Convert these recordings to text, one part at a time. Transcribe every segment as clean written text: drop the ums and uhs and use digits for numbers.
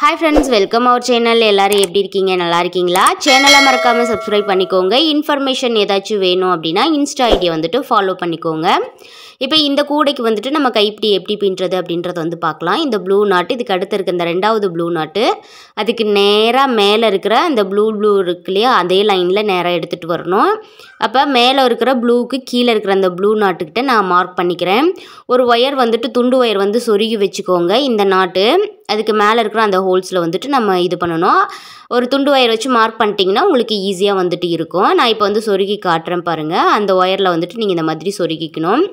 Hi friends, welcome our channel. எல்லாரும் எப்படி இருக்கீங்க? நல்லா இருக்கீங்களா? சேனலை மறக்காம சப்ஸ்கிரைப் பண்ணிக்கோங்க. இன்ஃபர்மேஷன் ஏதாச்சும் வேணும் அப்படின்னா இன்ஸ்டா ஐடியை வந்துட்டு ஃபாலோ பண்ணிக்கோங்க. இப்போ இந்த கூடைக்கு வந்துட்டு நம்ம கைப்பிடி எப்படி பின்னுறது அப்படின்றத வந்து பார்க்கலாம். இந்த ப்ளூ நாட்டு இதுக்கு அடுத்து இருக்க இந்த ரெண்டாவது ப்ளூ நாட்டு அதுக்கு நேராக மேலே இருக்கிற அந்த ப்ளூ இருக்கு இல்லையா, அதே லைனில் நேராக எடுத்துகிட்டு வரணும். அப்போ மேலே இருக்கிற ப்ளூவுக்கு கீழே இருக்கிற அந்த ப்ளூ நாட்டுக்கிட்ட நான் மார்க் பண்ணிக்கிறேன். ஒரு ஒயர் வந்துட்டு துண்டு ஒயர் வந்து சொருகி வச்சுக்கோங்க. இந்த நாட்டு அதுக்கு மேலே இருக்கிற அந்த ஹோல்ஸில் வந்துட்டு நம்ம இது பண்ணணும். ஒரு துண்டு ஒயர் வச்சு மார்க் பண்ணிட்டீங்கன்னா உங்களுக்கு ஈஸியாக வந்துட்டு இருக்கும். நான் இப்போ வந்து சொருகி காட்டுறேன் பாருங்கள். அந்த ஒயரில் வந்துட்டு நீங்கள் இந்த மாதிரி சொருகிக்கணும்.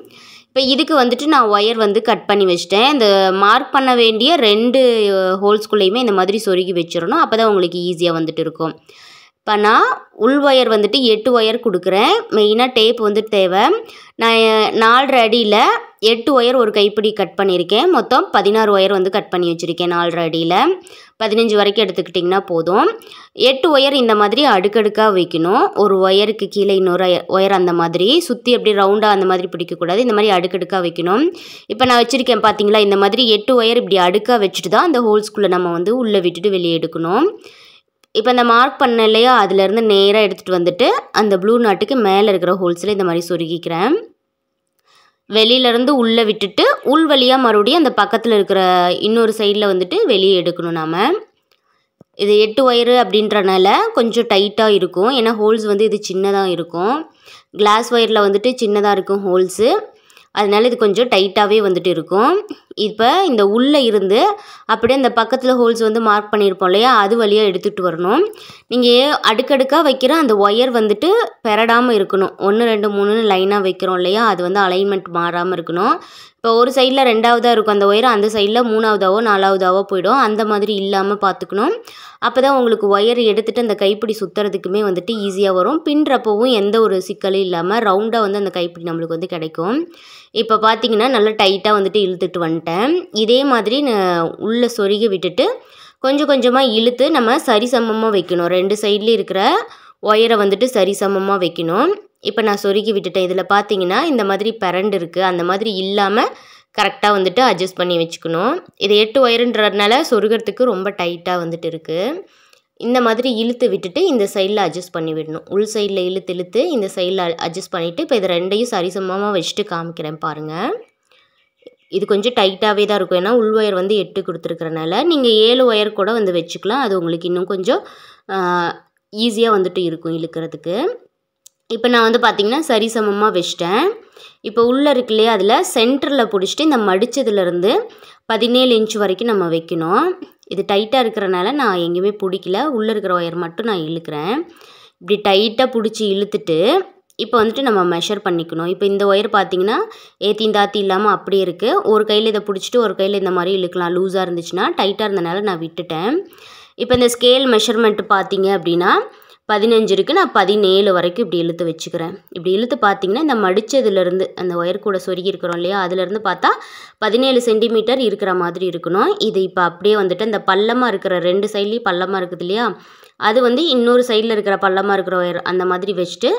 இப்போ இதுக்கு வந்துட்டு நான் ஒயர் வந்து கட் பண்ணி வச்சிட்டேன். இந்த மார்க் பண்ண வேண்டிய 2 ஹோல்ஸ்குள்ளேயுமே இந்த மாதிரி சொருகி வச்சிடணும். அப்போ தான் உங்களுக்கு ஈஸியாக வந்துட்டு இருக்கும். இப்போ நான் உள் ஒயர் வந்துட்டு 8 ஒயர் கொடுக்குறேன். மெயினாக டேப் வந்துட்டு தேவை. நான் 4.5 அடியில் 8 ஒயர் ஒரு கைப்பிடி கட் பண்ணியிருக்கேன். மொத்தம் 16 ஒயர் வந்து கட் பண்ணி வச்சுருக்கேன். 4.5 அடியில் 15 வரைக்கும் எடுத்துக்கிட்டிங்கன்னா போதும். 8 ஒயர் இந்த மாதிரி அடுக்கடுக்காக வைக்கணும். ஒரு ஒயருக்கு கீழே இன்னொரு ஒயர் அந்த மாதிரி சுற்றி அப்படி ரவுண்டாக அந்த மாதிரி பிடிக்கக்கூடாது. இந்த மாதிரி அடுக்கடுக்காக வைக்கணும். இப்போ நான் வச்சுருக்கேன் பார்த்தீங்களா, இந்த மாதிரி 8 ஒயர் இப்படி அடுக்காக வச்சுட்டு தான் அந்த ஹோல்ஸ்குள்ளே நம்ம வந்து உள்ளே விட்டுட்டு வெளியே எடுக்கணும். இப்போ இந்த மார்க் பண்ண இல்லையா, அதுலேருந்து நேராக எடுத்துகிட்டு வந்துட்டு அந்த ப்ளூ நாட்டுக்கு மேலே இருக்கிற ஹோல்ஸில் இந்த மாதிரி சொருகிக்கிறேன். வெளியிலேருந்து உள்ளே விட்டுட்டு உள் வழியாக மறுபடியும் அந்த பக்கத்தில் இருக்கிற இன்னொரு சைடில் வந்துட்டு வெளியே எடுக்கணும். நாம் இது 8 ஒயரு அப்படின்றனால கொஞ்சம் டைட்டாக இருக்கும். ஏன்னா ஹோல்ஸ் வந்து இது சின்னதாக இருக்கும். கிளாஸ் ஒயரில் வந்துட்டு சின்னதாக இருக்கும் ஹோல்ஸு. அதனால இது கொஞ்சம் டைட்டாகவே வந்துட்டு இருக்கும். இப்போ இந்த உள்ளே இருந்து அப்படியே அந்த பக்கத்தில் ஹோல்ஸ் வந்து மார்க் பண்ணியிருப்போம் இல்லையா, அது வழியாக எடுத்துகிட்டு வரணும். நீங்கள் அடுக்கடுக்காக வைக்கிற அந்த ஒயர் வந்துட்டு பெரடாமல் இருக்கணும். 1 2 3 லைனாக வைக்கிறோம் இல்லையா, அது வந்து அலைன்மெண்ட் மாறாமல் இருக்கணும். இப்போ ஒரு சைடில் 2ஆவதாக இருக்கும் அந்த ஒயர், அந்த சைடில் 3ஆவதாவோ 4ஆவதாவோ போயிடும். அந்த மாதிரி இல்லாமல் பார்த்துக்கணும். அப்போ தான் உங்களுக்கு ஒயர் எடுத்துகிட்டு அந்த கைப்பிடி சுற்றுறதுக்குமே வந்துட்டு ஈஸியாக வரும். பின்றப்பவும் எந்த ஒரு சிக்கலும் இல்லாமல் ரவுண்டாக வந்து அந்த கைப்பிடி நம்மளுக்கு வந்து கிடைக்கும். இப்போ பார்த்தீங்கன்னா நல்லா டைட்டாக வந்துட்டு இழுத்துட்டு வந்துட்டேன். இதே மாதிரி நான் உள்ளே சொருகி விட்டுட்டு கொஞ்சம் கொஞ்சமாக இழுத்து நம்ம சரிசமமாக வைக்கணும். 2 சைட்லேயும் இருக்கிற ஒயரை வந்துட்டு சரிசமமாக வைக்கணும். இப்போ நான் சொருகி விட்டுட்டேன். இதில் பார்த்தீங்கன்னா இந்த மாதிரி பெரண்டு இருக்குது. அந்த மாதிரி இல்லாமல் கரெக்டாக வந்துட்டு அட்ஜஸ்ட் பண்ணி வச்சுக்கணும். இது 8 ஒயருன்றதுனால சொருகிறதுக்கு ரொம்ப டைட்டாக வந்துட்டு இருக்குது. இந்த மாதிரி இழுத்து விட்டுட்டு இந்த சைடில் அட்ஜஸ்ட் பண்ணி விடணும். உள் சைடில் இழுத்து இந்த சைடில் அட்ஜஸ்ட் பண்ணிவிட்டு இப்போ இது 2ஐயும் சரிசமமாக வச்சுட்டு காமிக்கிறேன் பாருங்கள். இது கொஞ்சம் டைட்டாகவே தான் இருக்கும். ஏன்னா உள் ஒயர் வந்து 8 கொடுத்துருக்கறனால நீங்கள் 7 ஒயர் கூட வந்து வச்சுக்கலாம். அது உங்களுக்கு இன்னும் கொஞ்சம் ஈஸியாக வந்துட்டு இருக்கும் இழுக்கிறதுக்கு. இப்போ நான் வந்து பார்த்திங்கன்னா சரிசமமாக வச்சிட்டேன். இப்போ உள்ளே இருக்கு இல்லையா, அதில் சென்டரில் பிடிச்சிட்டு இந்த மடித்ததுலேருந்து 17 இன்ச் வரைக்கும் நம்ம வைக்கணும். இது டைட்டாக இருக்கிறனால நான் எங்கேயுமே பிடிக்கல. உள்ளே இருக்கிற ஒயர் மட்டும் நான் இழுக்கிறேன். இப்படி டைட்டாக பிடிச்சி இழுத்துட்டு இப்போ வந்துட்டு நம்ம மெஷர் பண்ணிக்கணும். இப்போ இந்த ஒயர் பார்த்திங்கன்னா ஏத்தி தாத்தி இல்லாமல் அப்படியே இருக்குது. ஒரு கையில் இதை பிடிச்சிட்டு ஒரு கையில் இந்த மாதிரி இழுக்கலாம். லூஸாக இருந்துச்சுன்னா, டைட்டாக இருந்தனால நான் விட்டுட்டேன். இப்போ இந்த ஸ்கேல் மெஷர்மெண்ட்டு பார்த்தீங்க அப்படின்னா 15 இருக்குது. நான் 17 வரைக்கும் இப்படி இழுத்து வச்சுக்கிறேன். இப்படி இழுத்து பார்த்தீங்கன்னா இந்த மடித்ததுலேருந்து அந்த ஒயர் கூட சொருகி இருக்கிறோம் இல்லையா, அதுலேருந்து பார்த்தா 17 சென்டிமீட்டர் இருக்கிற மாதிரி இருக்கணும். இது இப்போ அப்படியே வந்துட்டு அந்த பள்ளமாக இருக்கிற 2 சைட்லேயும் பள்ளமாக இருக்குது இல்லையா, அது வந்து இன்னொரு சைடில் இருக்கிற பள்ளமாக இருக்கிற ஒயர் அந்த மாதிரி வச்சுட்டு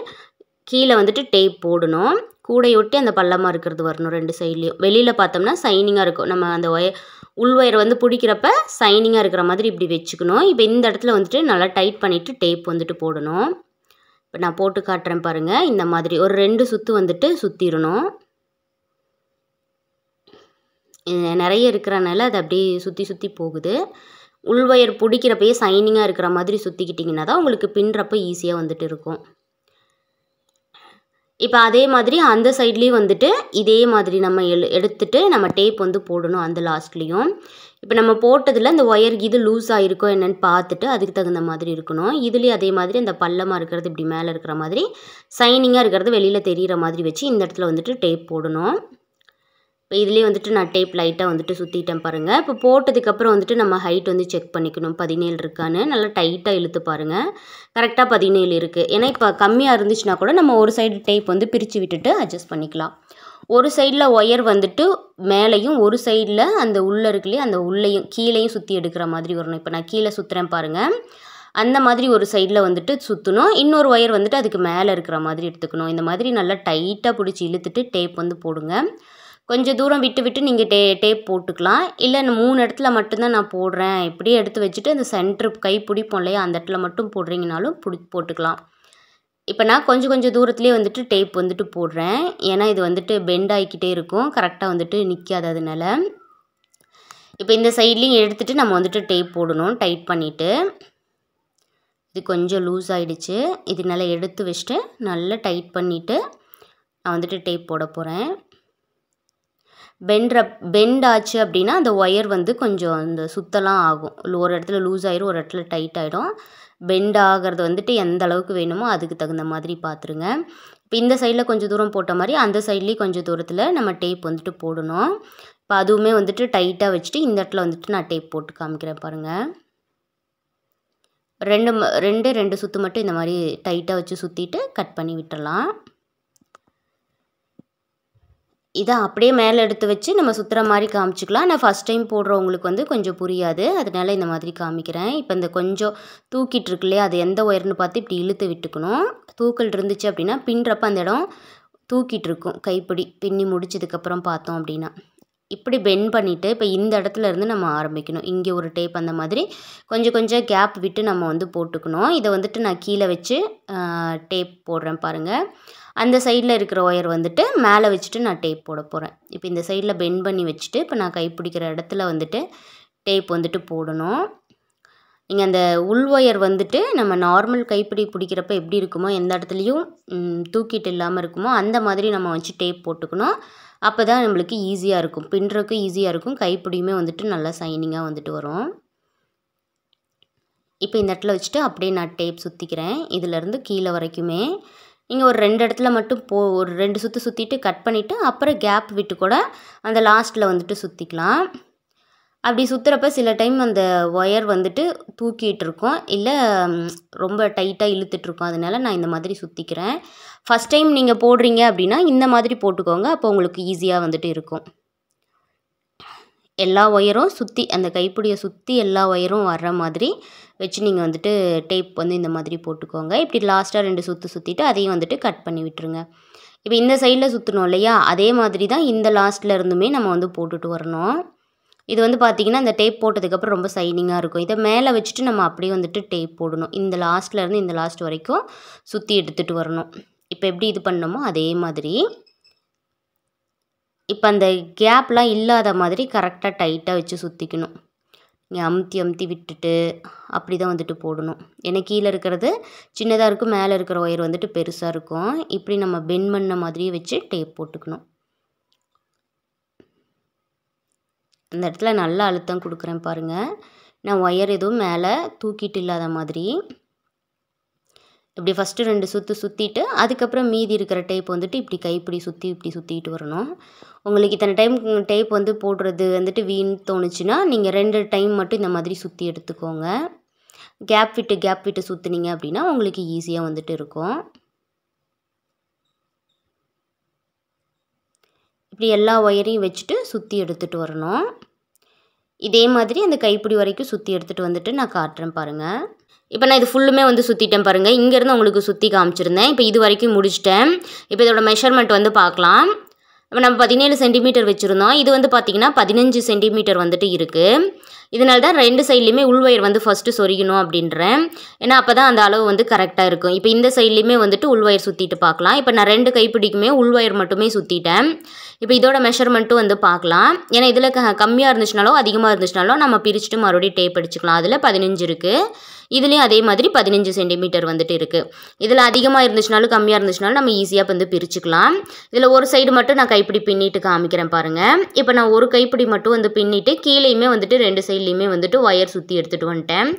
கீழே வந்துட்டு டேப் போடணும். கூடையொட்டி அந்த பள்ளமாக இருக்கிறது வரணும் 2 சைட்லேயும். வெளியில் பார்த்தோம்னா சைனிங்காக இருக்கும். நம்ம அந்த உள் ஒயர் வந்து பிடிக்கிறப்ப சைனிங்காக இருக்கிற மாதிரி இப்படி வச்சுக்கணும். இப்போ இந்த இடத்துல வந்துட்டு நல்லா டைட் பண்ணிவிட்டு டேப் வந்துட்டு போடணும். இப்போ நான் போட்டு காட்டுறேன் பாருங்கள். இந்த மாதிரி ஒரு 2 சுற்று வந்துட்டு சுற்றிடணும். நிறைய இருக்கிறனால அது அப்படியே சுற்றி சுற்றி போகுது. உள் ஒயர் பிடிக்கிறப்பயே சைனிங்காக இருக்கிற மாதிரி சுற்றிக்கிட்டிங்கன்னா தான் உங்களுக்கு பின்றப்போ ஈஸியாக வந்துட்டு இருக்கும். இப்போ அதே மாதிரி அந்த சைட்லேயும் வந்துட்டு இதே மாதிரி நம்ம எடுத்துட்டு நம்ம டேப் வந்து போடணும் அந்த லாஸ்ட்லேயும். இப்போ நம்ம போட்டதில் இந்த ஒயர் இது லூஸ் ஆகிருக்கோ என்னென்னு பார்த்துட்டு அதுக்கு தகுந்த மாதிரி இருக்கணும். இதுலேயும் அதே மாதிரி அந்த பள்ளமாக இருக்கிறது இப்படி மேலே இருக்கிற மாதிரி சைனிங்காக இருக்கிறது வெளியில் தெரிகிற மாதிரி வச்சு இந்த இடத்துல வந்துட்டு டேப் போடணும். இப்போ இதுலேயே வந்துட்டு நான் டேப் லைட்டாக வந்துட்டு சுற்றிட்டேன் பாருங்கள். இப்போ போட்டதுக்கப்புறம் வந்துட்டு நம்ம ஹைட் வந்து செக் பண்ணிக்கணும் 17 இருக்கான்னு. நல்லா டைட்டாக இழுத்து பாருங்கள். கரெக்டாக 17 இருக்குது. ஏன்னா இப்போ கம்மியாக இருந்துச்சுன்னா கூட நம்ம ஒரு சைடு டேப் வந்து பிரித்து விட்டுட்டு அட்ஜஸ்ட் பண்ணிக்கலாம். ஒரு சைடில் ஒயர் வந்துட்டு மேலேயும் ஒரு சைடில் அந்த உள்ளே இருக்குல்லையே அந்த உள்ளேயும் கீழேயும் சுற்றி எடுக்கிற மாதிரி வரணும். இப்போ நான் கீழே சுற்றுறேன் பாருங்கள். அந்த மாதிரி ஒரு சைடில் வந்துட்டு சுற்றணும். இன்னொரு ஒயர் வந்துட்டு அதுக்கு மேலே இருக்கிற மாதிரி எடுத்துக்கணும். இந்த மாதிரி நல்லா டைட்டாக பிடிச்சி இழுத்துட்டு டேப் வந்து போடுங்க. கொஞ்சம் தூரம் விட்டு விட்டு நீங்கள் டேப் போட்டுக்கலாம். இல்லை 3 இடத்துல மட்டும்தான் நான் போடுறேன், இப்படியே எடுத்து வச்சுட்டு அந்த சென்ட்ரு கை பிடிப்போம் இல்லையா, அந்த இடத்துல மட்டும் போடுறீங்கனாலும் போட்டுக்கலாம். இப்போ நான் கொஞ்சம் கொஞ்சம் தூரத்துலேயே வந்துட்டு டேப் வந்துட்டு போடுறேன். ஏன்னா இது வந்துட்டு பெண்ட் ஆகிக்கிட்டே இருக்கும், கரெக்டாக வந்துட்டு நிற்காது. அதனால இப்போ இந்த சைட்லேயும் எடுத்துகிட்டு நம்ம வந்துட்டு டேப் போடணும். டைட் பண்ணிவிட்டு இது கொஞ்சம் லூஸ் ஆகிடுச்சு, இதனால எடுத்து வச்சுட்டு நல்லா டைட் பண்ணிவிட்டு நான் வந்துட்டு டேப் போட போகிறேன். பெண்ட் ஆச்சு அப்படின்னா அந்த ஒயர் வந்து கொஞ்சம் இந்த சுத்தலாம் ஆகும். ஒரு இடத்துல லூஸ் ஆயிரும், ஒரு இடத்துல டைட் ஆகிடும். பெண்ட் ஆகிறது வந்துட்டு எந்த அளவுக்கு வேணுமோ அதுக்கு தகுந்த மாதிரி பார்த்துருங்க. இப்போ இந்த சைடில் கொஞ்சம் தூரம் போட்ட மாதிரி அந்த சைட்லேயும் கொஞ்சம் தூரத்தில் நம்ம டேப் வந்துட்டு போடணும். இப்போ அதுவுமே வந்துட்டு டைட்டாக வச்சுட்டு இந்த இடத்துல வந்துட்டு நான் டேப் போட்டு காமிக்கிறேன் பாருங்கள். ரெண்டு சுற்று மட்டும் இந்த மாதிரி டைட்டாக வச்சு சுற்றிட்டு கட் பண்ணி விட்டுடலாம். இதை அப்படியே மேலே எடுத்து வச்சு நம்ம சுற்றுற மாதிரி காமிச்சிக்கலாம். நான் ஃபஸ்ட் டைம் போடுறவங்களுக்கு வந்து கொஞ்சம் புரியாது, அதனால இந்த மாதிரி காமிக்கிறேன். இப்போ இந்த கொஞ்சம் தூக்கிட்டு இருக்கு இல்லையா, அது எந்த ஒயர்னு பார்த்து இப்படி இழுத்து விட்டுக்கணும். தூக்கல் இருந்துச்சு அப்படின்னா பின்னுறப்ப அந்த இடம் தூக்கிட்டு இருக்கும். கைப்பிடி பின்னி முடிச்சதுக்கப்புறம் பார்த்தோம் அப்படின்னா இப்படி பெண்ட் பண்ணிவிட்டு இப்போ இந்த இடத்துல இருந்து நம்ம ஆரம்பிக்கணும். இங்கே ஒரு டேப் அந்த மாதிரி கொஞ்சம் கொஞ்சம் கேப் விட்டு நம்ம வந்து போட்டுக்கணும். இதை வந்துட்டு நான் கீழே வச்சு டேப் போடுறேன் பாருங்கள். அந்த சைடில் இருக்கிற ஒயர் வந்துட்டு மேலே வச்சுட்டு நான் டேப் போட போகிறேன். இப்போ இந்த சைடில் பெண்ட் பண்ணி வச்சுட்டு இப்போ நான் கைப்பிடிக்கிற இடத்துல வந்துட்டு டேப் வந்துட்டு போடணும். நீங்கள் அந்த உள் ஒயர் வந்துட்டு நம்ம நார்மல் கைப்பிடி பிடிக்கிறப்ப எப்படி இருக்குமோ, எந்த இடத்துலையும் தூக்கிட்டு இல்லாமல் இருக்குமோ அந்த மாதிரி நம்ம வச்சு டேப் போட்டுக்கணும். அப்போ தான் நம்மளுக்கு ஈஸியாக இருக்கும், பின்னுறதுக்கு ஈஸியாக இருக்கும், கைப்பிடியுமே வந்துட்டு நல்லா சைனிங்காக வந்துட்டு வரும். இப்போ இந்த இடத்துல வச்சுட்டு அப்படியே நான் டேப் சுற்றிக்கிறேன். இதிலேருந்து கீழே வரைக்குமே நீங்கள் ஒரு 2 இடத்துல மட்டும் ஒரு 2 சுற்று சுற்றிட்டு கட் பண்ணிவிட்டு அப்புறம் கேப் விட்டு கூட அந்த லாஸ்ட்டில் வந்துட்டு சுற்றிக்கலாம். அப்படி சுற்றுறப்ப சில டைம் அந்த ஒயர் வந்துட்டு தூக்கிட்டு இருக்கும், இல்லை ரொம்ப டைட்டாக இழுத்துட்ருக்கோம். அதனால நான் இந்த மாதிரி சுற்றிக்கிறேன். ஃபஸ்ட் டைம் நீங்கள் போடுறீங்க அப்படின்னா இந்த மாதிரி போட்டுக்கோங்க, அப்போ உங்களுக்கு ஈஸியாக வந்துட்டு இருக்கும். எல்லா ஒயரும் சுற்றி அந்த கைப்பிடியை சுற்றி எல்லா ஒயரும் வர்ற மாதிரி வச்சு நீங்கள் வந்துட்டு டேப் வந்து இந்த மாதிரி போட்டுக்கோங்க. இப்படி லாஸ்ட்டாக 2 சுற்று சுற்றிட்டு அதையும் வந்துட்டு கட் பண்ணி விட்டுருங்க. இப்போ இந்த சைடில் சுற்றணும் இல்லையா, அதே மாதிரி தான் இந்த லாஸ்ட்டில் இருந்துமே நம்ம வந்து போட்டுட்டு வரணும். இது வந்து பார்த்திங்கன்னா இந்த டேப் போட்டதுக்கப்புறம் ரொம்ப சைனிங்காக இருக்கும். இதை மேலே வச்சுட்டு நம்ம அப்படியே வந்துட்டு டேப் போடணும். இந்த லாஸ்ட்லேருந்து இந்த லாஸ்ட் வரைக்கும் சுற்றி எடுத்துகிட்டு வரணும். இப்போ எப்படி இது பண்ணணுமோ அதே மாதிரி இப்போ அந்த கேப்லாம் இல்லாத மாதிரி கரெக்டாக டைட்டாக வச்சு சுற்றிக்கணும். நீங்கள் அமுத்தி விட்டுட்டு அப்படி தான் வந்துட்டு போடணும். ஏன்னா கீழே இருக்கிறது சின்னதாக இருக்கும், மேலே இருக்கிற ஒயர் வந்துட்டு பெருசாக இருக்கும். இப்படி நம்ம பெண்ட் பண்ண மாதிரியே வச்சு டேப் போட்டுக்கணும். அந்த இடத்துல நல்லா அழுத்தம் கொடுக்குறேன் பாருங்கள். நான் ஒயர் எதுவும் மேலே தூக்கிட்டு இல்லாத மாதிரி இப்படி ஃபஸ்ட்டு 2 சுற்று சுற்றிட்டு அதுக்கப்புறம் மீதி இருக்கிற டேப் வந்துட்டு இப்படி கைப்பிடி சுற்றி இப்படி சுற்றிட்டு வரணும். உங்களுக்கு இத்தனை டைம் டேப் வந்து போடுறது வந்துட்டு வீண் தோணுச்சுன்னா நீங்கள் 2 டைம் மட்டும் இந்த மாதிரி சுற்றி எடுத்துக்கோங்க. கேப் விட்டு சுற்றுனீங்க அப்படின்னா உங்களுக்கு ஈஸியாக வந்துட்டு இருக்கும். இப்படி எல்லா ஒயரையும் வச்சுட்டு சுற்றி எடுத்துகிட்டு வரணும். இதே மாதிரி அந்த கைப்பிடி வரைக்கும் சுற்றி எடுத்துகிட்டு வந்துட்டு நான் காட்டுறேன் பாருங்கள். இப்போ நான் இது ஃபுல்லுமே வந்து சுற்றிட்டேன் பாருங்கள். இங்கேருந்து உங்களுக்கு சுற்றி காமிச்சிருந்தேன். இப்போ இது வரைக்கும் முடிச்சிட்டேன். இப்போ இதோட மெஷர்மெண்ட் வந்து பார்க்கலாம். இப்போ நம்ம 17 சென்டிமீட்டர் வச்சுருந்தோம். இது வந்து பார்த்திங்கன்னா 15 சென்டிமீட்டர் வந்துட்டு இருக்குது. இதனால தான் 2 சைட்லேயுமே உள்வயர் வந்து ஃபஸ்ட்டு சொருகணும் அப்படின்றேன். ஏன்னா அப்போ தான் அந்த அளவு வந்து கரெக்டாக இருக்கும். இப்போ இந்த சைட்லேயுமே வந்துட்டு உள்வயர் சுற்றிட்டு பார்க்கலாம். இப்போ நான் 2 கைப்பிடிக்குமே உள்வயர் மட்டுமே சுற்றிட்டேன். இப்போ இதோட மெஷர்மெண்ட்டும் வந்து பார்க்கலாம். ஏன்னா இதில் கம்மியாக இருந்துச்சுனாலோ அதிகமாக இருந்துச்சுனாலோ நம்ம பிரிச்சுட்டு மறுபடியும் டேப் அடிச்சுக்கலாம். அதில் 15 இருக்குது, இதுலேயும் அதே மாதிரி 15 சென்டிமீட்டர் வந்துட்டு இருக்குது. இதில் அதிகமாக இருந்துச்சுனாலும் கம்மியாக இருந்துச்சுனாலும் நம்ம ஈஸியாக வந்து பிரிச்சுக்கலாம். இதில் ஒரு சைடு மட்டும் நான் கைப்பிடி பின்னிட்டு காமிக்கிறேன் பாருங்கள். இப்போ நான் ஒரு கைப்பிடி மட்டும் வந்து பின்னிட்டு கீழேயுமே வந்துட்டு 2 சைட்லேயுமே வந்துட்டு ஒயர் சுற்றி எடுத்துகிட்டு வந்துட்டேன்.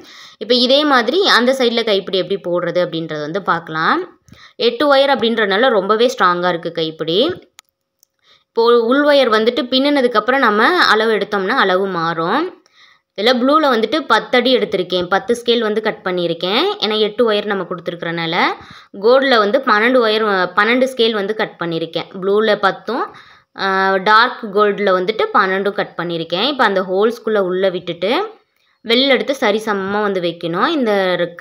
இப்போ இதே மாதிரி அந்த சைடில் கைப்பிடி எப்படி போடுறது அப்படின்றத வந்து பார்க்கலாம். 8 ஒயர் அப்படின்றதுனால ரொம்பவே ஸ்ட்ராங்காக இருக்குது கைப்பிடி. இப்போது உள் ஒயர் வந்துட்டு பின்னினதுக்கப்புறம் நம்ம அளவு எடுத்தோம்னா அளவு மாறும். இதில் ப்ளூவில் வந்துட்டு 10 அடி எடுத்திருக்கேன், 10 ஸ்கேல் வந்து கட் பண்ணியிருக்கேன். ஏன்னா 8 ஒயர் நம்ம கொடுத்துருக்குறனால. கோல்டில் வந்து 12 ஸ்கேல் வந்து கட் பண்ணியிருக்கேன். ப்ளூவில் 10, டார்க் கோல்டில் வந்துட்டு 12 கட் பண்ணியிருக்கேன். இப்போ அந்த ஹோல்ஸ்குள்ளே உள்ளே விட்டுட்டு வெளில எடுத்து சரி சமமாக வந்து வைக்கணும். இந்த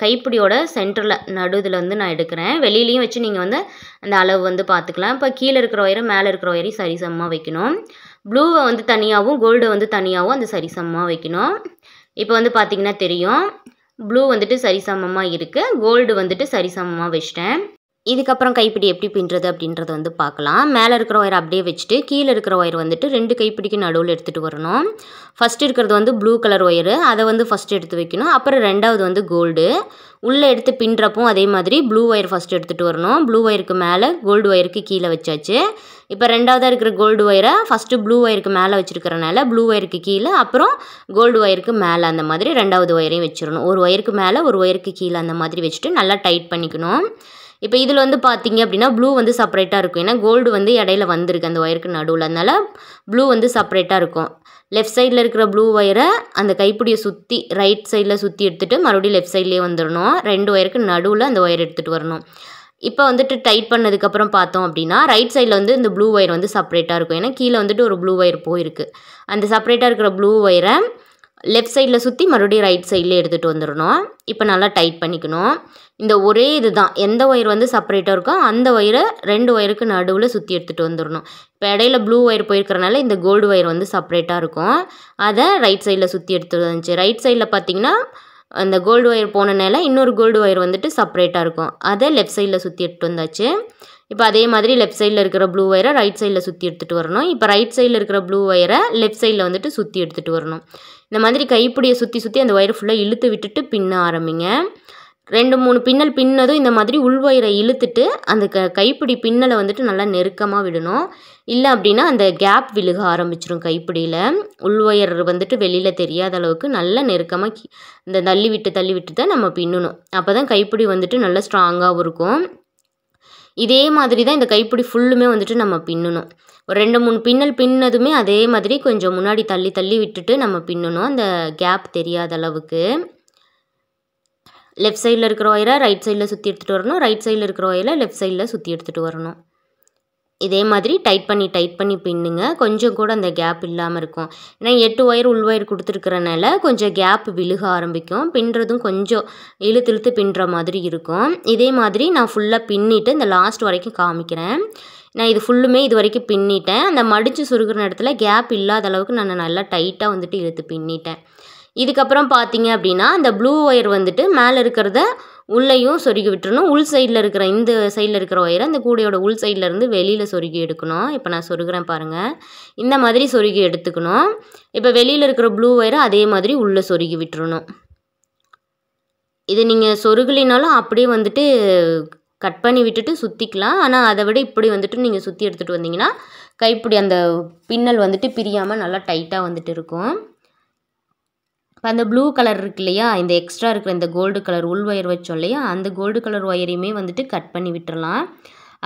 கைப்பிடியோட சென்டரில் நடுவில் வந்து நான் எடுக்கிறேன். வெளியிலையும் வச்சு நீங்கள் வந்து அந்த அளவு வந்து பார்த்துக்கலாம். இப்போ கீழே இருக்கிற ஒயரை மேலே இருக்கிற ஒயரையும் சரி சமமாக வைக்கணும். ப்ளூவை வந்து தனியாகவும் கோல்டை வந்து தனியாகவும் அந்த சரி சமமாக வைக்கணும். இப்போ வந்து பார்த்திங்கன்னா தெரியும், ப்ளூ வந்துட்டு சரி சமமாக இருக்குது, கோல்டு வந்துட்டு சரி சமமாக வச்சிட்டேன். இதுக்கப்புறம் கைப்பிடி எப்படி பின்னுறது அப்படின்றத வந்து பார்க்கலாம். மேலே இருக்கிற ஒயரை அப்படியே வச்சுட்டு கீழே இருக்கிற ஒயர் வந்துட்டு 2 கைப்பிடிக்கு நடுவில் எடுத்துகிட்டு வரணும். ஃபஸ்ட்டு இருக்கிறது வந்து ப்ளூ கலர் ஒயரு, அதை வந்து ஃபஸ்ட்டு எடுத்து வைக்கணும். அப்புறம் ரெண்டாவது வந்து கோல்டு. உள்ளே எடுத்து பின்னுறப்போ அதே மாதிரி ப்ளூ ஒயர் ஃபஸ்ட்டு எடுத்துகிட்டு வரணும். ப்ளூ ஒயருக்கு மேலே கோல்டு ஒயருக்கு கீழே வச்சாச்சு. இப்போ ரெண்டாவதாக இருக்கிற கோல்டு ஒயரை ஃபஸ்ட்டு ப்ளூ ஒயருக்கு மேலே வச்சுருக்கிறனால ப்ளூ ஒயருக்கு கீழே, அப்புறம் கோல்டு ஒயருக்கு மேலே, அந்த மாதிரி ரெண்டாவது ஒயரையும் வச்சிடணும். ஒரு ஒயருக்கு மேலே ஒரு ஒயருக்கு கீழே அந்த மாதிரி வச்சுட்டு நல்லா டைட் பண்ணிக்கணும். இப்போ இதில் வந்து பார்த்தீங்க அப்படின்னா ப்ளூ வந்து செப்பரேட்டாக இருக்கும். ஏன்னா கோல்டு வந்து இடையில வந்திருக்கு அந்த ஒயருக்கு நடுவில், அதனால் ப்ளூ வந்து செப்பரேட்டாக இருக்கும். லெஃப்ட் சைடில் இருக்கிற ப்ளூ ஒயரை அந்த கைப்பிடியை சுற்றி ரைட் சைடில் சுற்றி எடுத்துகிட்டு மறுபடியும் லெஃப்ட் சைட்லேயே வந்துடணும். 2 ஒயருக்கு நடுவில் அந்த ஒயர் எடுத்துகிட்டு வரணும். இப்போ வந்துட்டு டைட் பண்ணதுக்கப்புறம் பார்த்தோம் அப்படின்னா ரைட் சைடில் வந்து இந்த ப்ளூ ஒயர் வந்து செப்பரேட்டாக இருக்கும். ஏன்னா கீழே வந்துட்டு ஒரு ப்ளூ ஒயர் போயிருக்கு. அந்த செப்பரேட்டாக இருக்கிற ப்ளூ ஒயரை லெஃப்ட் சைடில் சுற்றி மறுபடியும் ரைட் சைட்லேயே எடுத்துகிட்டு வந்துடணும். இப்போ நல்லா டைட் பண்ணிக்கணும். இந்த ஒரே இது தான், எந்த ஒயர் வந்து செப்பரேட்டாக இருக்கோ அந்த ஒயரை 2 ஒயருக்கு நடுவில் சுற்றி எடுத்துகிட்டு வந்துடணும். இப்போ இடையில ப்ளூ ஒயர் போயிருக்கிறனால இந்த கோல்டு ஒயர் வந்து செப்பரேட்டாக இருக்கும். அதை ரைட் சைடில் சுற்றி எடுத்துகிட்டு வந்துச்சு. ரைட் சைடில் பார்த்தீங்கன்னா அந்த கோல்டு ஒயர் போனனால இன்னொரு கோல்டு ஒயர் வந்துட்டு செப்பரேட்டாக இருக்கும். அதை லெஃப்ட் சைடில் சுற்றி எடுத்துகிட்டு வந்தாச்சு. இப்போ அதே மாதிரி லெஃப்ட் சைடில் இருக்கிற ப்ளூ ஒயரை ரைட் சைடில் சுற்றி எடுத்துகிட்டு வரணும். இப்போ ரைட் சைடில் இருக்கிற ப்ளூ ஒயரை லெஃப்ட் சைடில் வந்துட்டு சுற்றி எடுத்துகிட்டு வரணும். இந்த மாதிரி கைப்பிடியை சுற்றி சுற்றி அந்த ஒயரை ஃபுல்லாக இழுத்து விட்டுட்டு பின்ன ஆரம்பிங்க. 2-3 பின்னல் பின்னதும் இந்த மாதிரி உள் ஒயரை இழுத்துட்டு அந்த கைப்பிடி பின்னலை வந்துட்டு நல்லா நெருக்கமாக விடணும். இல்லை அப்படின்னா அந்த கேப் விழுக ஆரம்பிச்சிடும் கைப்பிடியில். உள் ஒயர் வந்துட்டு வெளியில் தெரியாத அளவுக்கு நல்லா நெருக்கமாக இந்த தள்ளி விட்டு தான் நம்ம பின்னணும். அப்போ தான் கைப்பிடி வந்துட்டு நல்லா ஸ்ட்ராங்காகவும் இருக்கும். இதே மாதிரி தான் இந்த கைப்பிடி ஃபுல்லுமே வந்துட்டு நம்ம பின்னணும். ஒரு 2-3 பின்னல் பின்னதுமே அதே மாதிரி கொஞ்சம் முன்னாடி தள்ளி விட்டுட்டு நம்ம பின்னணும், அந்த கேப் தெரியாத அளவுக்கு. லெஃப்ட் சைடில் இருக்கிற ஒயரை ரைட் சைடில் சுற்றி எடுத்துகிட்டு வரணும், ரைட் சைடில் இருக்கிற ஒயரை லெஃப்ட் சைடில் சுற்றி எடுத்துகிட்டு வரணும். இதே மாதிரி டைட் பண்ணி பின்னுங்க. கொஞ்சம் கூட அந்த கேப் இல்லாமல் இருக்கும். ஏன்னா 8 ஒயர் உள் ஒயர் கொடுத்துருக்கறனால கொஞ்சம் கேப் விழுக ஆரம்பிக்கும். பின்னுறதும் கொஞ்சம் இழுத்து பின்னுற மாதிரி இருக்கும். இதே மாதிரி நான் ஃபுல்லாக பின்னிட்டு இந்த லாஸ்ட் வரைக்கும் காமிக்கிறேன். நான் இது ஃபுல்லுமே இது வரைக்கும் பின்னிட்டேன். அந்த மடித்து சுருகிற இடத்துல கேப் இல்லாத அளவுக்கு நான் நல்லா டைட்டாக வந்துட்டு இழுத்து பின்னிட்டேன். இதுக்கப்புறம் பார்த்தீங்க அப்படின்னா அந்த ப்ளூ ஒயர் வந்துட்டு மேலே இருக்கிறத உள்ளேயும் சொருகி விட்டுறணும். உள் சைடில் இருக்கிற இந்த சைடில் இருக்கிற ஒயரை அந்த கூடையோட உள் சைடில் இருந்து வெளியில் சொருகி எடுக்கணும். இப்போ நான் சொருகிறேன் பாருங்கள், இந்த மாதிரி சொருகி எடுத்துக்கணும். இப்போ வெளியில் இருக்கிற ப்ளூ ஒயரை அதே மாதிரி உள்ளே சொருகி விட்டுறணும். இது நீங்கள் சொருகலினாலும் அப்படியே வந்துட்டு கட் பண்ணி விட்டுட்டு சுற்றிக்கலாம். ஆனால் அதை விட இப்படி வந்துட்டு நீங்கள் சுற்றி எடுத்துகிட்டு வந்தீங்கன்னா கைப்பிடி அந்த பின்னல் வந்துட்டு பிரியாமல் நல்லா டைட்டாக வந்துட்டு இருக்கும். இப்போ அந்த ப்ளூ கலர் இருக்கு இல்லையா, இந்த எக்ஸ்ட்ரா இருக்கிற இந்த கோல்டு கலர் உள் ஒயர் வச்சோம் இல்லையா, அந்த கோல்டு கலர் ஒயரையுமே வந்துட்டு கட் பண்ணி விட்டுறலாம்.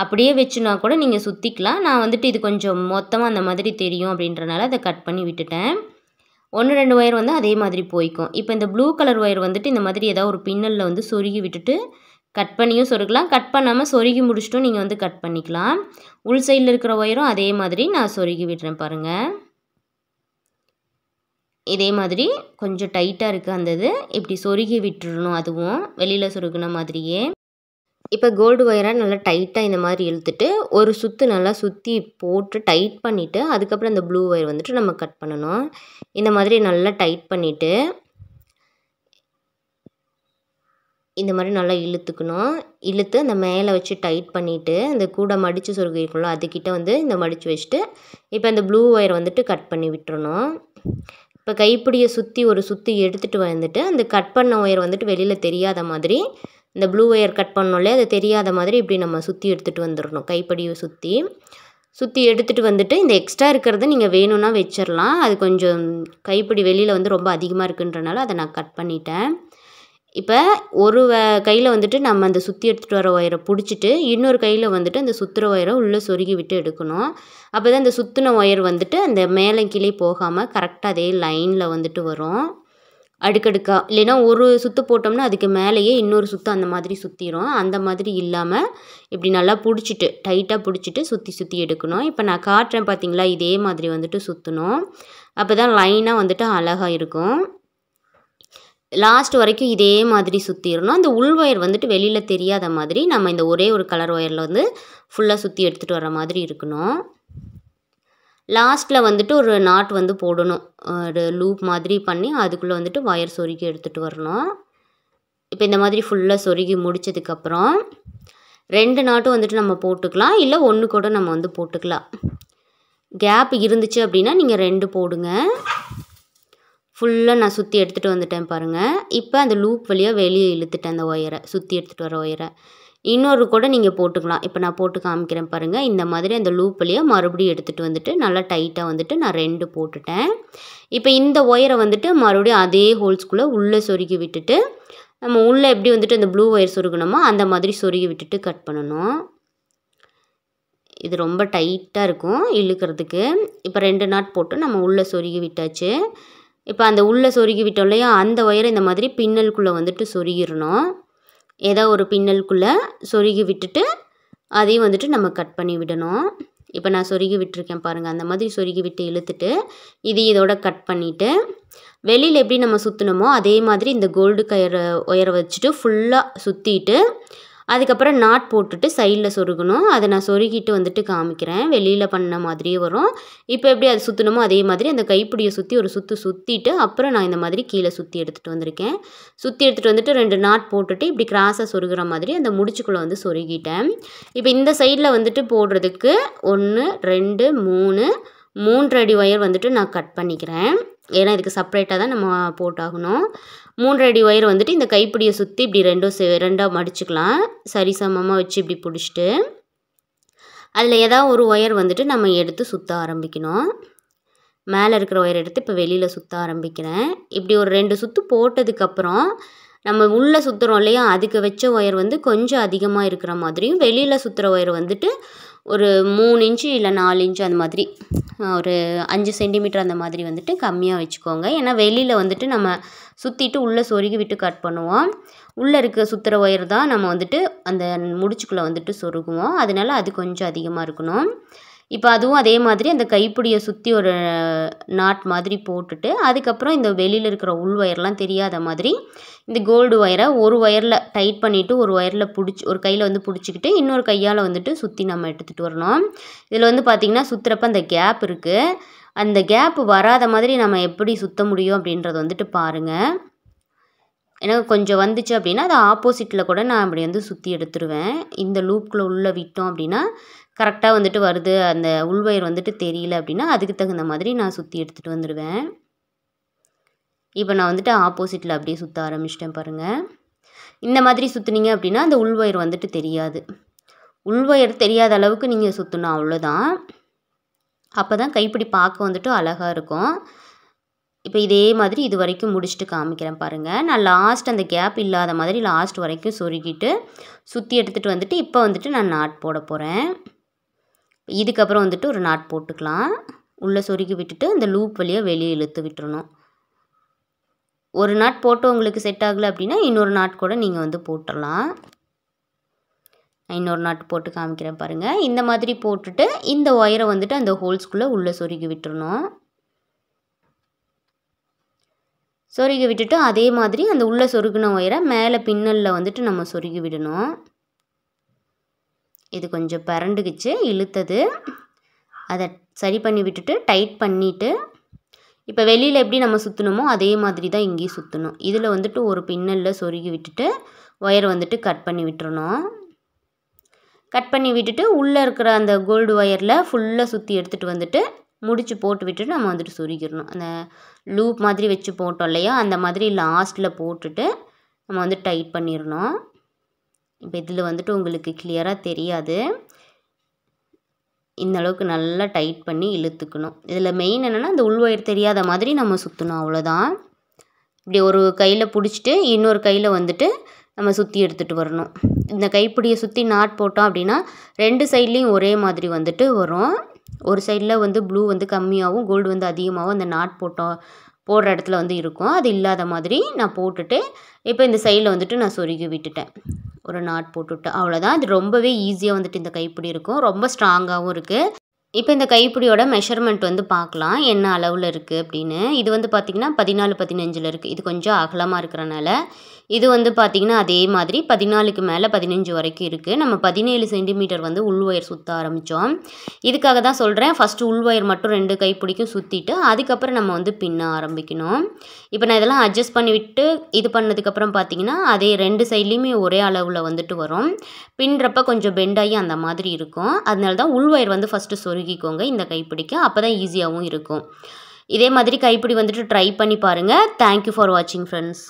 அப்படியே வச்சுனா கூட நீங்கள் சுற்றிக்கலாம். நான் வந்துட்டு இது கொஞ்சம் மொத்தமாக அந்த மாதிரி தெரியும் அப்படின்றனால அதை கட் பண்ணி விட்டுட்டேன். 1-2 ஒயர் வந்து அதே மாதிரி போய்க்கும். இப்போ இந்த ப்ளூ கலர் ஒயர் வந்துட்டு இந்த மாதிரி ஏதாவது ஒரு பின்னலில் வந்து சொருகி விட்டுட்டு கட் பண்ணியும் சொருகலாம். கட் பண்ணாமல் சொருகி முடிச்சிட்டும் நீங்கள் வந்து கட் பண்ணிக்கலாம். உள் சைடில் இருக்கிற ஒயரும் அதே மாதிரி நான் சொருகி விடுறேன் பாருங்கள். இதே மாதிரி கொஞ்சம் டைட்டாக இருக்குது அந்த இது, இப்படி சொருகி விட்டுறணும். அதுவும் வெளியில் சொருகின மாதிரியே. இப்போ கோல்டு ஒயரை நல்லா டைட்டாக இந்த மாதிரி இழுத்துட்டு ஒரு சுற்று நல்லா சுற்றி போட்டு டைட் பண்ணிவிட்டு அதுக்கப்புறம் இந்த ப்ளூ ஒயர் வந்துட்டு நம்ம கட் பண்ணணும். இந்த மாதிரி நல்லா டைட் பண்ணிவிட்டு இந்த மாதிரி நல்லா இழுத்துக்கணும். இழுத்து அந்த மேலே வச்சு டைட் பண்ணிவிட்டு அந்த கூட மடித்து சொருகிருக்குள்ள அதுக்கிட்ட வந்து இந்த மடித்து வச்சுட்டு இப்போ இந்த ப்ளூ ஒயர் வந்துட்டு கட் பண்ணி விட்டுறணும். இப்போ கைப்பிடியை சுற்றி ஒரு சுற்றி எடுத்துகிட்டு வந்துட்டு அந்த கட் பண்ண ஒயர் வந்துட்டு வெளியில் தெரியாத மாதிரி, இந்த ப்ளூ ஒயர் கட் பண்ணோம்லே அது தெரியாத மாதிரி இப்படி நம்ம சுற்றி எடுத்துகிட்டு வந்துடணும். கைப்பிடியை சுற்றி எடுத்துகிட்டு வந்துட்டு இந்த எக்ஸ்ட்ரா இருக்கிறத நீங்கள் வேணும்னா வச்சிடலாம். அது கொஞ்சம் கைப்பிடி வெளியில் வந்து ரொம்ப அதிகமாக இருக்குன்றனால அதை நான் கட் பண்ணிட்டேன். இப்போ ஒரு கையில் வந்துட்டு நம்ம அந்த சுற்றி எடுத்துகிட்டு வர ஒயரை பிடிச்சிட்டு இன்னொரு கையில் வந்துட்டு அந்த சுற்றுற ஒயரை உள்ளே சொருகி விட்டு எடுக்கணும். அப்போ தான் அந்த சுற்றின ஒயர் வந்துட்டு அந்த மேலே கீழே போகாமல் கரெக்டாக அதே லைனில் வந்துட்டு வரும். அடுக்கடுக்காக இல்லைன்னா ஒரு சுற்று போட்டோம்னா அதுக்கு மேலேயே இன்னொரு சுற்று அந்த மாதிரி சுற்றிடும். அந்த மாதிரி இல்லாமல் இப்படி நல்லா பிடிச்சிட்டு டைட்டாக பிடிச்சிட்டு சுற்றி எடுக்கணும். இப்போ நான் காட்டுறேன் பார்த்தீங்களா, இதே மாதிரி வந்துட்டு சுற்றணும். அப்போ தான் லைனாக வந்துட்டு அழகாக இருக்கும். லாஸ்ட் வரைக்கும் இதே மாதிரி சுற்றிடணும். அந்த உள் ஒயர் வந்துட்டு வெளியில் தெரியாத மாதிரி நம்ம இந்த ஒரே ஒரு கலர் ஒயரில் வந்து ஃபுல்லாக சுற்றி எடுத்துகிட்டு வர மாதிரி இருக்கணும். லாஸ்ட்டில் வந்துட்டு ஒரு நாட் வந்து போடணும். ஒரு லூப் மாதிரி பண்ணி அதுக்குள்ளே வந்துட்டு ஒயர் சொருகி எடுத்துகிட்டு வரணும். இப்போ இந்த மாதிரி ஃபுல்லாக சொருகி முடித்ததுக்கப்புறம் 2 நாட்டும் வந்துட்டு நம்ம போட்டுக்கலாம், இல்லை 1 கூட நம்ம வந்து போட்டுக்கலாம். கேப் இருந்துச்சு அப்படின்னா நீங்கள் 2 போடுங்க. ஃபுல்லாக நான் சுற்றி எடுத்துகிட்டு வந்துட்டேன் பாருங்கள். இப்போ அந்த லூப் வழியாக வெளியே இழுத்துட்டேன் அந்த ஒயரை, சுற்றி எடுத்துகிட்டு வர ஒயரை. இன்னொரு கூட நீங்கள் போட்டுக்கலாம். இப்போ நான் போட்டு காமிக்கிறேன் பாருங்கள். இந்த மாதிரி அந்த லூப் வழியாக மறுபடியும் எடுத்துகிட்டு வந்துட்டு நல்லா டைட்டாக வந்துட்டு நான் 2 போட்டுட்டேன். இப்போ இந்த ஒயரை வந்துட்டு மறுபடியும் அதே ஹோல்ஸ்குள்ளே உள்ளே சொருகி விட்டுட்டு நம்ம உள்ளே எப்படி வந்துட்டு அந்த ப்ளூ ஒயர் சொருகணுமோ அந்த மாதிரி சொருகி விட்டுட்டு கட் பண்ணணும். இது ரொம்ப டைட்டாக இருக்கும் இழுக்கிறதுக்கு. இப்போ 2 நாட் போட்டு நம்ம உள்ளே சொருகி விட்டாச்சு. இப்போ அந்த உள்ளே சொருகி விட்டோம் இல்லையா, அந்த ஒயரை இந்த மாதிரி பின்னலுக்குள்ளே வந்துட்டு சொருகிடணும். ஏதோ ஒரு பின்னலுக்குள்ளே சொருகி விட்டுட்டு அதையும் வந்துட்டு நம்ம கட் பண்ணி விடணும். இப்போ நான் சொருகி விட்டுருக்கேன் பாருங்கள். அந்த மாதிரி சொருகி விட்டு இழுத்துட்டு இதோட கட் பண்ணிவிட்டு வெளியில் எப்படி நம்ம சுற்றினோமோ அதே மாதிரி இந்த கோல்டு ஒயரை வச்சுட்டு ஃபுல்லாக சுற்றிட்டு அதுக்கப்புறம் நாட் போட்டுட்டு சைடில் சொருகணும். அதை நான் சொருகிட்டு வந்துட்டு காமிக்கிறேன். வெளியில் பண்ண மாதிரியே வரும். இப்போ எப்படி அது சுற்றணுமோ அதே மாதிரி அந்த கைப்பிடியை சுற்றி ஒரு சுற்றிட்டு அப்புறம் நான் இந்த மாதிரி கீழே சுற்றி எடுத்துகிட்டு வந்திருக்கேன். சுற்றி எடுத்துகிட்டு வந்துட்டு 2 நாட் போட்டுட்டு இப்படி கிராஸாக சொருகிற மாதிரி அந்த முடிச்சுக்குள்ளே வந்து சொருகிட்டேன். இப்போ இந்த சைடில் வந்துட்டு போடுறதுக்கு 1 2 3 அடி ஒயர் வந்துட்டு நான் கட் பண்ணிக்கிறேன். ஏன்னா இதுக்கு செப்பரேட்டாக தான் நம்ம போட்டாகணும். 3 அடி ஒயர் வந்துட்டு இந்த கைப்பிடியை சுற்றி இப்படி 2 மடிச்சுக்கலாம். சரிசமமாக வச்சு இப்படி பிடிச்சிட்டு அதில் ஏதாவது ஒரு ஒயர் வந்துட்டு நம்ம எடுத்து சுற்ற ஆரம்பிக்கணும். மேலே இருக்கிற ஒயர் எடுத்து இப்போ வெளியில் சுற்ற ஆரம்பிக்கிறேன். இப்படி ஒரு 2 சுற்று போட்டதுக்கப்புறம் நம்ம உள்ளே சுற்றுறோம் இல்லையா, அதுக்கு வச்ச ஒயர் வந்து கொஞ்சம் அதிகமாக இருக்கிற மாதிரியும் வெளியில் சுற்றுற ஒயர் வந்துட்டு ஒரு 3 இன்ச்சு இல்லை 4 இன்ச்சு அந்த மாதிரி ஒரு 5 சென்டிமீட்டர் அந்த மாதிரி வந்துட்டு கம்மியாக வச்சுக்கோங்க. ஏன்னா வெளியில் வந்துட்டு நம்ம சுற்றிட்டு உள்ளே சொருகி விட்டு கட் பண்ணுவோம். உள்ளே இருக்க சுற்றுற ஒயர் தான் நம்ம வந்துட்டு அந்த முடிச்சுக்குள்ளே வந்துட்டு சொருகுவோம். அதனால அது கொஞ்சம் அதிகமாக இருக்கணும். இப்போ அதுவும் அதே மாதிரி அந்த கைப்பிடியை சுற்றி ஒரு நாட் மாதிரி போட்டுட்டு அதுக்கப்புறம் இந்த வெளியில் இருக்கிற உள் ஒயர்லாம் தெரியாத மாதிரி இந்த கோல்டு ஒயரை ஒரு ஒயரில் டைட் பண்ணிவிட்டு ஒரு ஒயரில் ஒரு கையில் வந்து பிடிச்சிக்கிட்டு இன்னொரு கையால் வந்துட்டு சுற்றி நம்ம எடுத்துகிட்டு வரணும். இதில் வந்து பார்த்திங்கன்னா சுற்றுறப்ப அந்த கேப் இருக்குது. அந்த கேப் வராத மாதிரி நம்ம எப்படி சுற்ற முடியும் அப்படின்றத வந்துட்டு பாருங்கள். எனக்கு கொஞ்சம் வந்துச்சு அப்படின்னா அது ஆப்போசிட்டில் கூட நான் அப்படி வந்து சுற்றி எடுத்துருவேன். இந்த லூப்புக்குள்ளே உள்ளே விட்டோம் அப்படின்னா கரெக்டாக வந்துட்டு வருது, அந்த உள்வயர் வந்துட்டு தெரியல அப்படின்னா அதுக்கு தகுந்த மாதிரி நான் சுற்றி எடுத்துகிட்டு வந்துடுவேன். இப்போ நான் வந்துட்டு ஆப்போசிட்டில் அப்படியே சுற்ற ஆரம்பிச்சிட்டேன் பாருங்கள். இந்த மாதிரி சுற்றுனீங்க அப்படின்னா அந்த உள்வயர் வந்துட்டு தெரியாது. உள்வயர் தெரியாத அளவுக்கு நீங்கள் சுற்றணும், அவ்வளோதான். அப்போ தான் கைப்பிடி பார்க்க வந்துட்டு அழகாக இருக்கும். இப்போ இதே மாதிரி இது வரைக்கும் முடிச்சுட்டு காமிக்கிறேன் பாருங்கள். நான் லாஸ்ட் அந்த கேப் இல்லாத மாதிரி லாஸ்ட் வரைக்கும் சொருகிட்டு சுற்றி எடுத்துகிட்டு வந்துட்டு இப்போ வந்துட்டு நான் நாட் போட போகிறேன். இதுக்கப்புறம் வந்துட்டு ஒரு நாட் போட்டுக்கலாம். உள்ளே சொருகி விட்டுட்டு அந்த லூப் வழியாக வெளியே இழுத்து விட்டுறணும். ஒரு நாட் போட்டு உங்களுக்கு செட் ஆகலை அப்படின்னா இன்னொரு நாட் கூட நீங்கள் வந்து போட்டுடலாம். இன்னொரு நாட் போட்டு காமிக்கிறேன் பாருங்கள். இந்த மாதிரி போட்டுட்டு இந்த ஒயரை வந்துட்டு அந்த ஹோல்ஸ்குள்ளே உள்ளே சொருகி விட்டுறணும். சொருகி விட்டுட்டு அதே மாதிரி அந்த உள்ளே சொருகின ஒயரை மேலே பின்னலில் வந்துட்டு நம்ம சொருகி விடணும். இது கொஞ்சம் பரண்டுக்குச்சு, இழுத்தது. அதை சரி பண்ணி விட்டுட்டு டைட் பண்ணிவிட்டு இப்போ வெளியில் எப்படி நம்ம சுற்றணுமோ அதே மாதிரி தான் இங்கேயும் சுற்றணும். இதில் வந்துட்டு ஒரு பின்னலில் சொருகி விட்டுட்டு ஒயரை வந்துட்டு கட் பண்ணி விட்டுறணும். கட் பண்ணி விட்டுட்டு உள்ளே இருக்கிற அந்த கோல்டு ஒயரில் ஃபுல்லாக சுற்றி எடுத்துகிட்டு வந்துட்டு முடிச்சு போட்டு விட்டுட்டு நம்ம வந்துட்டு சொருகிடணும். அந்த லூப் மாதிரி வச்சு போட்டோம் இல்லையா, அந்த மாதிரி லாஸ்ட்டில் போட்டுட்டு நம்ம வந்து டைட் பண்ணிடணும். இப்போ இதில் வந்துட்டு உங்களுக்கு கிளியராக தெரியாது, இந்த அளவுக்கு நல்லா டைட் பண்ணி இழுத்துக்கணும். இதில் மெயின் என்னென்னா அந்த உள்வயர் தெரியாத மாதிரி நம்ம சுற்றணும், அவ்வளோதான். இப்படி ஒரு கையில் பிடிச்சிட்டு இன்னொரு கையில் வந்துட்டு நம்ம சுற்றி எடுத்துகிட்டு வரணும். இந்த கைப்பிடியை சுற்றி நாட் போட்டோம் அப்படின்னா 2 சைட்லேயும் ஒரே மாதிரி வந்துட்டு வரும். ஒரு சைடில் வந்து ப்ளூ வந்து கம்மியாகவும் கோல்டு வந்து அதிகமாகவும் அந்த நாட் போடுற இடத்துல வந்து இருக்கும். அது இல்லாத மாதிரி நான் போட்டுட்டு இப்போ இந்த சைடில் வந்துட்டு நான் சொருகி விட்டுட்டேன். ஒரு நாட் போட்டுவிட்டு அவ்வளோதான். இது ரொம்பவே ஈஸியாக வந்துட்டு இந்த கைப்பிடி இருக்கும். ரொம்ப ஸ்ட்ராங்காகவும் இருக்குது. இப்போ இந்த கைப்பிடியோட மெஷர்மெண்ட் வந்து பார்க்கலாம் என்ன அளவில் இருக்குது அப்படின்னு. இது வந்து பார்த்திங்கன்னா 14 15 இருக்குது. இது கொஞ்சம் அகலமாக இருக்கிறனால இது வந்து பார்த்திங்கன்னா அதே மாதிரி 14க்கு மேலே 15 வரைக்கும் இருக்குது. நம்ம 17 சென்டிமீட்டர் வந்து உள் ஒயர் சுற்ற ஆரம்பித்தோம். இதுக்காக தான் சொல்கிறேன், ஃபஸ்ட்டு உள் ஒயர் மட்டும் 2 கைப்பிடிக்கும் சுற்றிட்டு அதுக்கப்புறம் நம்ம வந்து பின்ன ஆரம்பிக்கணும். இப்போ நான் இதெல்லாம் அட்ஜஸ்ட் பண்ணி விட்டு இது பண்ணதுக்கப்புறம் பார்த்திங்கன்னா அதே 2 சைட்லேயுமே ஒரே அளவில் வந்துட்டு வரும். பின்னுறப்ப கொஞ்சம் பெண்டாகி அந்த மாதிரி இருக்கும். அதனால தான் உள் ஒயர் வந்து ஃபஸ்ட்டு சொருகிக்கோங்க இந்த கைப்பிடிக்கு, அப்போ தான் ஈஸியாகவும் இருக்கும். இதே மாதிரி கைப்பிடி வந்துட்டு ட்ரை பண்ணி பாருங்கள். தேங்க்யூ ஃபார் வாட்சிங் ஃப்ரெண்ட்ஸ்.